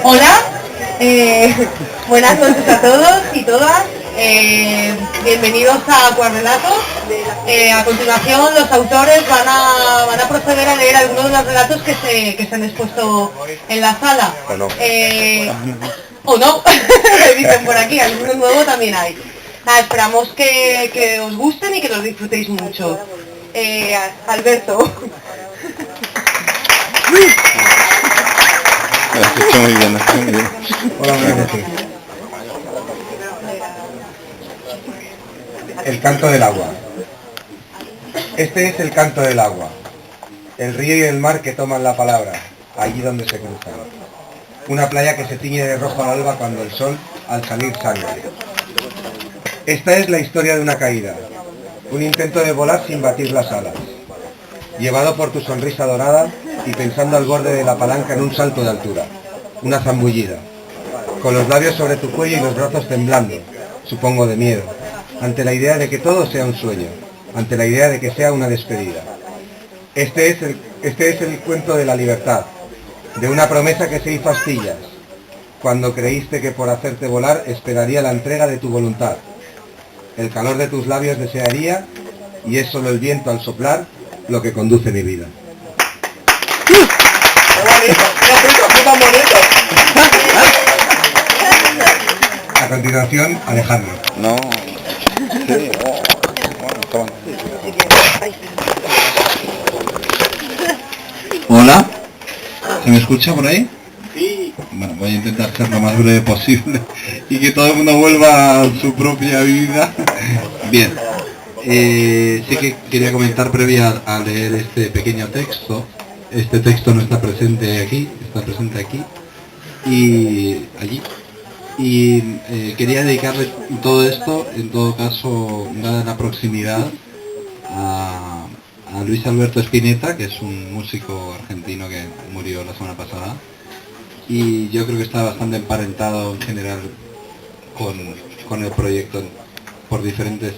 Hola, buenas noches a todos y todas. Bienvenidos a Acuarrelatos. A continuación los autores van a proceder a leer algunos de los relatos que se han expuesto en la sala. O no, dicen por aquí, algunos nuevos también hay. Nada, esperamos que os gusten y que los disfrutéis mucho. Alberto. Muy bien, muy bien. Hola, buenas noches. El canto del agua. Este es el canto del agua. El río y el mar que toman la palabra, allí donde se cruzan. Una playa que se tiñe de rojo al alba cuando el sol, al salir, sangre. Esta es la historia de una caída. Un intento de volar sin batir las alas. Llevado por tu sonrisa dorada y pensando al borde de la palanca en un salto de altura. Una zambullida. Con los labios sobre tu cuello y los brazos temblando, supongo de miedo, ante la idea de que todo sea un sueño, ante la idea de que sea una despedida. Este es el cuento de la libertad, de una promesa que se hizo a astillas, cuando creíste que por hacerte volar esperaría la entrega de tu voluntad. El calor de tus labios desearía, y es solo el viento al soplar lo que conduce mi vida. A continuación, Alejandro. No. Sí, bueno, toma. Hola. ¿Se me escucha por ahí? Sí. Bueno, voy a intentar ser lo más breve posible y que todo el mundo vuelva a su propia vida. Bien. Sí que quería comentar previa a leer este pequeño texto. Este texto no está presente aquí, está presente aquí y allí. Y quería dedicarle todo esto, en todo caso, dada la proximidad, a Luis Alberto Spinetta, que es un músico argentino que murió la semana pasada. Y yo creo que está bastante emparentado en general con el proyecto por diferentes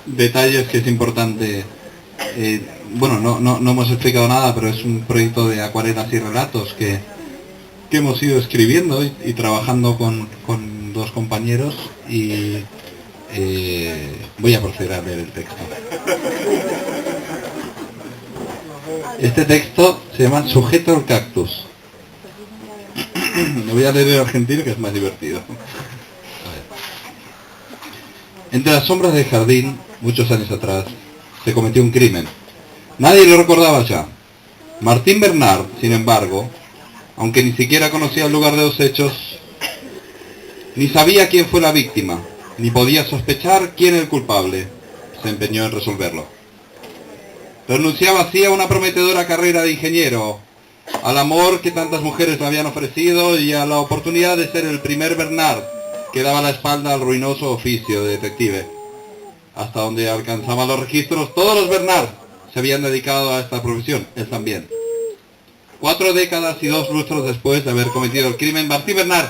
detalles que es importante. Bueno, no hemos explicado nada, pero es un proyecto de acuarelas y relatos que hemos ido escribiendo y trabajando con dos compañeros y voy a proceder a leer el texto. Este texto se llama Sujeto al cactus. Lo voy a leer en argentino, que es más divertido. Entre las sombras del jardín, muchos años atrás, se cometió un crimen. Nadie lo recordaba ya. Martín Bernard, sin embargo, aunque ni siquiera conocía el lugar de los hechos, ni sabía quién fue la víctima, ni podía sospechar quién era el culpable, se empeñó en resolverlo. Renunciaba así a una prometedora carrera de ingeniero, al amor que tantas mujeres le habían ofrecido y a la oportunidad de ser el primer Bernard que daba la espalda al ruinoso oficio de detective. Hasta donde alcanzaban los registros, todos los Bernard se habían dedicado a esta profesión, él también. 4 décadas y 2 lustros después de haber cometido el crimen, Martín Bernard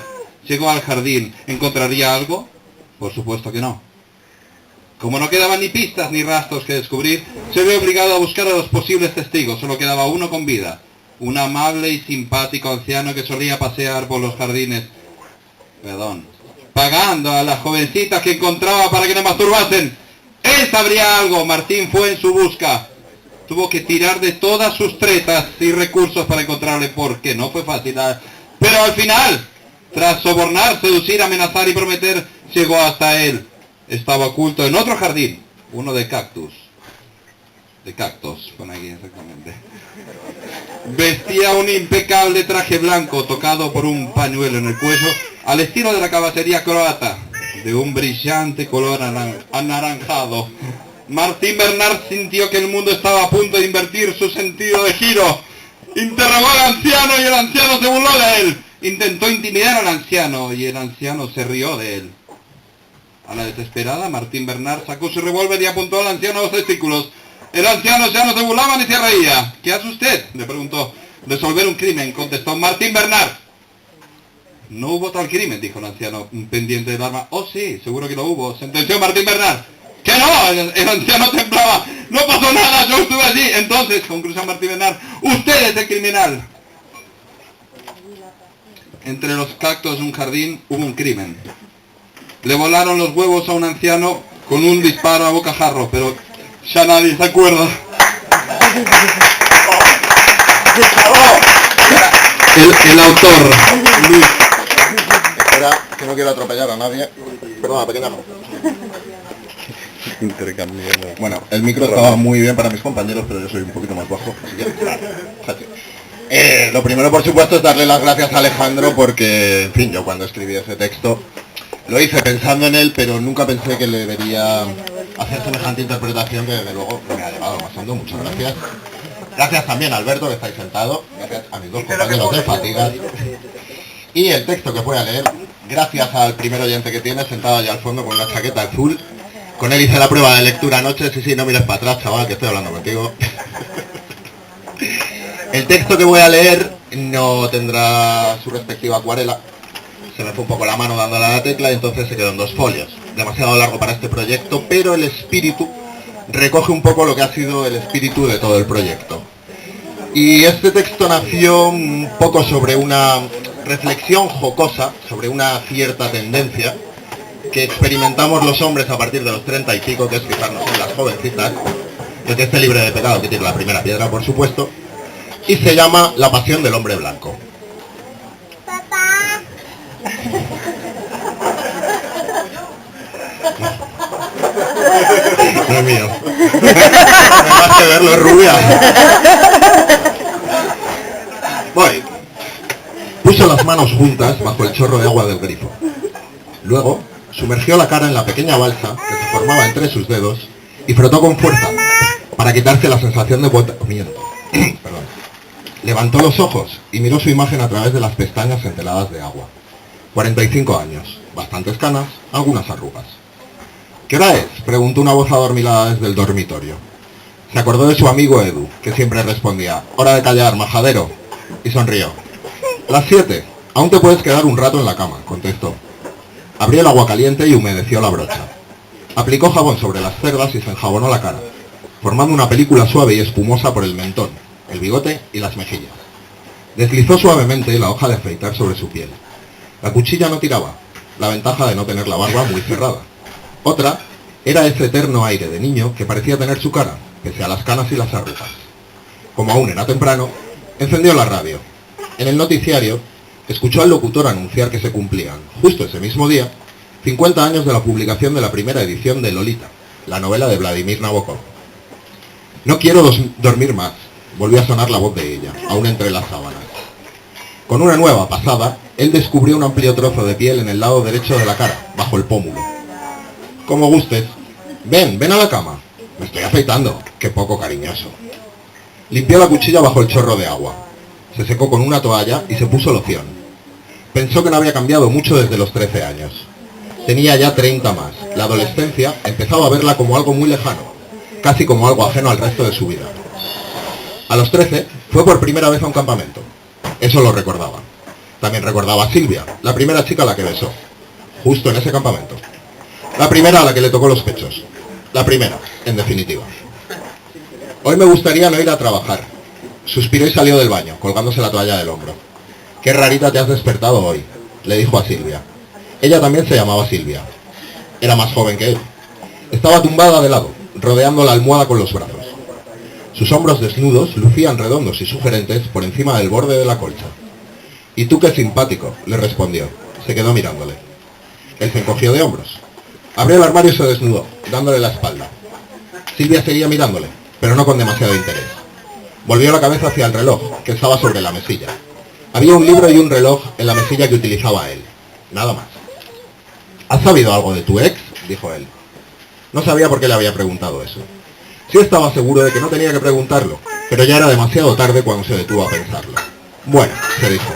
llegó al jardín. ¿Encontraría algo? Por supuesto que no. Como no quedaban ni pistas ni rastros que descubrir, se vio obligado a buscar a los posibles testigos. Solo quedaba uno con vida. Un amable y simpático anciano que solía pasear por los jardines. Pagando a las jovencitas que encontraba para que no masturbasen. Él sabría algo. Martín fue en su busca. Tuvo que tirar de todas sus tretas y recursos para encontrarle, porque no fue fácil. Pero al final, tras sobornar, seducir, amenazar y prometer, llegó hasta él. Estaba oculto en otro jardín, uno de cactus. De cactus, pon aquí exactamente. Vestía un impecable traje blanco, tocado por un pañuelo en el cuello, al estilo de la caballería croata, de un brillante color anaranjado. Martín Bernard sintió que el mundo estaba a punto de invertir su sentido de giro. Interrogó al anciano y el anciano se burló de él. Intentó intimidar al anciano y el anciano se rió de él. A la desesperada, Martín Bernard sacó su revólver y apuntó al anciano a los testículos. El anciano ya no se burlaba ni se reía. ¿Qué hace usted?, le preguntó. Resolver un crimen, contestó Martín Bernard. No hubo tal crimen, dijo el anciano, pendiente del arma. Oh sí, seguro que lo hubo, sentenció Martín Bernard. ¡Que no! El anciano temblaba. ¡No pasó nada! ¡Yo estuve allí! Entonces, concluyó Martín Bernard, ¡usted es el criminal! entre los cactos de un jardín hubo un crimen. Le volaron los huevos a un anciano con un disparo a bocajarro, pero ya nadie se acuerda. El autor, Luis. Espera, que no quiero atropellar a nadie. Perdona, pequeña. Intercambiando. Bueno, el micro estaba muy bien para mis compañeros, pero yo soy un poquito más bajo. Así que, lo primero, por supuesto, es darle las gracias a Alejandro porque, en fin, yo cuando escribí ese texto lo hice pensando en él, pero nunca pensé que le debería hacer semejante interpretación que desde luego me ha llevado bastante. Muchas gracias. Gracias también a Alberto, que estáis sentado. Gracias a mis dos compañeros de fatigas. Y el texto que voy a leer, gracias al primer oyente que tiene, sentado allá al fondo con una chaqueta azul. Con él hice la prueba de lectura anoche. Sí, no mires para atrás, chaval, que estoy hablando contigo. El texto que voy a leer no tendrá su respectiva acuarela. Se me fue un poco la mano dándole a la tecla y entonces se quedó en 2 folios. Demasiado largo para este proyecto, pero el espíritu recoge un poco lo que ha sido el espíritu de todo el proyecto. Y este texto nació un poco sobre una reflexión jocosa, sobre una cierta tendencia que experimentamos los hombres a partir de los 30 y pico, que es fijarnos en las jovencitas, el que esté libre de pecado, que tiene la primera piedra, por supuesto, y se llama La pasión del hombre blanco. Papá. No es mío. Más que verlo, es rubia. Voy. Puso las manos juntas bajo el chorro de agua del grifo. Luego sumergió la cara en la pequeña balsa que se formaba entre sus dedos y frotó con fuerza para quitarse la sensación de botamiento. Perdón. Levantó los ojos y miró su imagen a través de las pestañas enteladas de agua. 45 años, bastantes canas, algunas arrugas. ¿Qué hora es?, preguntó una voz adormilada desde el dormitorio. Se acordó de su amigo Edu, que siempre respondía, hora de callar, majadero, y sonrió. Las 7, aún te puedes quedar un rato en la cama, contestó. Abrió el agua caliente y humedeció la brocha. Aplicó jabón sobre las cerdas y se enjabonó la cara, formando una película suave y espumosa por el mentón, el bigote y las mejillas. Deslizó suavemente la hoja de afeitar sobre su piel. La cuchilla no tiraba, la ventaja de no tener la barba muy cerrada. Otra era ese eterno aire de niño que parecía tener su cara, pese a las canas y las arrugas. Como aún era temprano, encendió la radio. En el noticiario, escuchó al locutor anunciar que se cumplían, justo ese mismo día, 50 años de la publicación de la primera edición de Lolita, la novela de Vladimir Nabokov. No quiero dormir más, volvió a sonar la voz de ella, aún entre las sábanas. Con una nueva pasada, él descubrió un amplio trozo de piel en el lado derecho de la cara, bajo el pómulo. Como gustes. Ven a la cama. Me estoy afeitando. Qué poco cariñoso. Limpió la cuchilla bajo el chorro de agua. Se secó con una toalla y se puso loción. Pensó que no había cambiado mucho desde los 13 años. Tenía ya 30 más. La adolescencia empezaba a verla como algo muy lejano, casi como algo ajeno al resto de su vida. A los 13 fue por primera vez a un campamento. Eso lo recordaba. También recordaba a Silvia, la primera chica a la que besó, justo en ese campamento. La primera a la que le tocó los pechos. La primera, en definitiva. Hoy me gustaría no ir a trabajar. Suspiró y salió del baño, colgándose la toalla del hombro. Qué rarita te has despertado hoy, le dijo a Silvia. Ella también se llamaba Silvia. Era más joven que él. Estaba tumbada de lado, rodeando la almohada con los brazos. Sus hombros desnudos lucían redondos y sugerentes por encima del borde de la colcha. «¿Y tú qué simpático?», le respondió. Se quedó mirándole. Él se encogió de hombros. Abrió el armario y se desnudó, dándole la espalda. Silvia seguía mirándole, pero no con demasiado interés. Volvió la cabeza hacia el reloj, que estaba sobre la mesilla. Había un libro y un reloj en la mesilla que utilizaba él. Nada más. «¿Has sabido algo de tu ex?», dijo él. No sabía por qué le había preguntado eso. Sí estaba seguro de que no tenía que preguntarlo, pero ya era demasiado tarde cuando se detuvo a pensarlo. «Bueno», se dijo,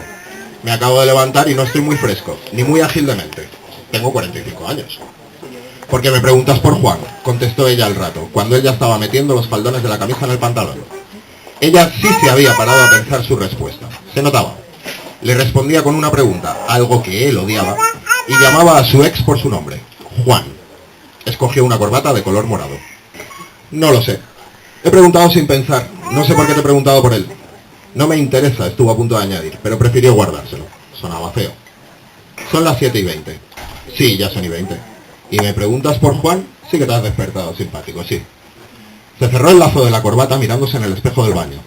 «me acabo de levantar y no estoy muy fresco, ni muy ágil de mente. Tengo 45 años». «¿Por qué me preguntas por Juan?», contestó ella al rato, cuando él ya estaba metiendo los faldones de la camisa en el pantalón. Ella sí se había parado a pensar su respuesta. Se notaba. Le respondía con una pregunta, algo que él odiaba, y llamaba a su ex por su nombre, Juan. Escogió una corbata de color morado. «No lo sé. He preguntado sin pensar. No sé por qué te he preguntado por él». «No me interesa», estuvo a punto de añadir, pero prefirió guardárselo. sonaba feo. Son las 7:20. Sí, ya son y 20. ¿Y me preguntas por Juan? Sí que te has despertado simpático, sí. Se cerró el lazo de la corbata mirándose en el espejo del baño.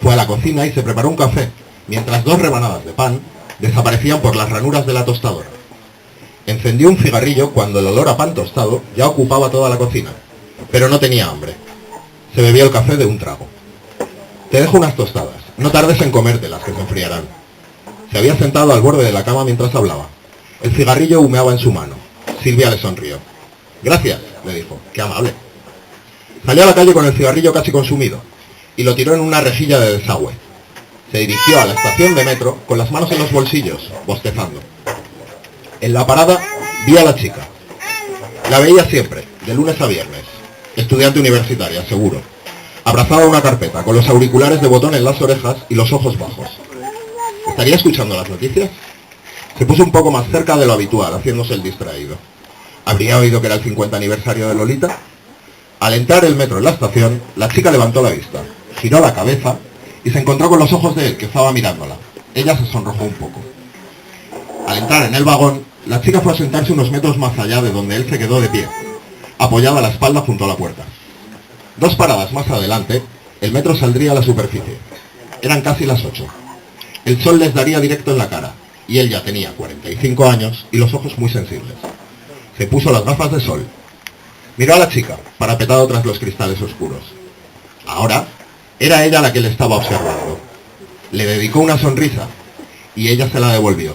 Fue a la cocina y se preparó un café, mientras 2 rebanadas de pan desaparecían por las ranuras de la tostadora. Encendió un cigarrillo cuando el olor a pan tostado ya ocupaba toda la cocina, pero no tenía hambre. Se bebió el café de un trago. Te dejo unas tostadas, no tardes en comértelas, que se enfriarán. Se había sentado al borde de la cama mientras hablaba. El cigarrillo humeaba en su mano. Silvia le sonrió. Gracias, le dijo, qué amable. Salió a la calle con el cigarrillo casi consumido y lo tiró en una rejilla de desagüe. Se dirigió a la estación de metro con las manos en los bolsillos, bostezando. En la parada vi a la chica. La veía siempre, de lunes a viernes. Estudiante universitaria, seguro. Abrazada a una carpeta, con los auriculares de botón en las orejas y los ojos bajos. ¿Estaría escuchando las noticias? Se puso un poco más cerca de lo habitual, haciéndose el distraído. ¿Habría oído que era el 50 aniversario de Lolita? Al entrar el metro en la estación, la chica levantó la vista, giró la cabeza y se encontró con los ojos de él, que estaba mirándola. Ella se sonrojó un poco. Al entrar en el vagón, la chica fue a sentarse unos metros más allá de donde él se quedó de pie, apoyada a la espalda junto a la puerta. 2 paradas más adelante, el metro saldría a la superficie. Eran casi las 8. El sol les daría directo en la cara, y él ya tenía 45 años y los ojos muy sensibles. Se puso las gafas de sol. Miró a la chica, parapetado tras los cristales oscuros. Ahora, era ella la que le estaba observando. Le dedicó una sonrisa, y ella se la devolvió.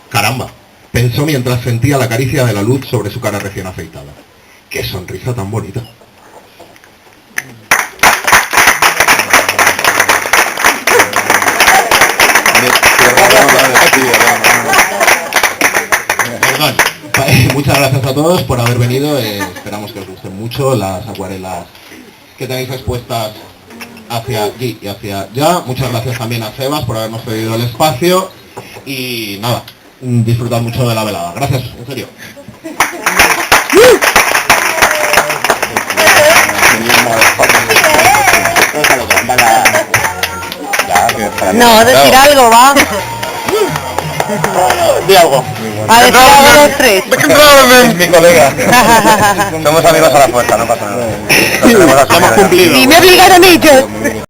Caramba, pensó mientras sentía la caricia de la luz sobre su cara recién afeitada. ¡Qué sonrisa tan bonita! Perdón. Muchas gracias a todos por haber venido. Esperamos que os gusten mucho las acuarelas que tenéis expuestas hacia aquí y hacia allá. Muchas gracias también a Sebas por habernos cedido el espacio. Y nada, disfrutad mucho de la velada. Gracias, en serio. No, decir algo, va. Di algo. A decir algo los 3. Es mi colega. Somos amigos a la fuerza, no pasa nada. Hemos cumplido. Y me obligaron ellos.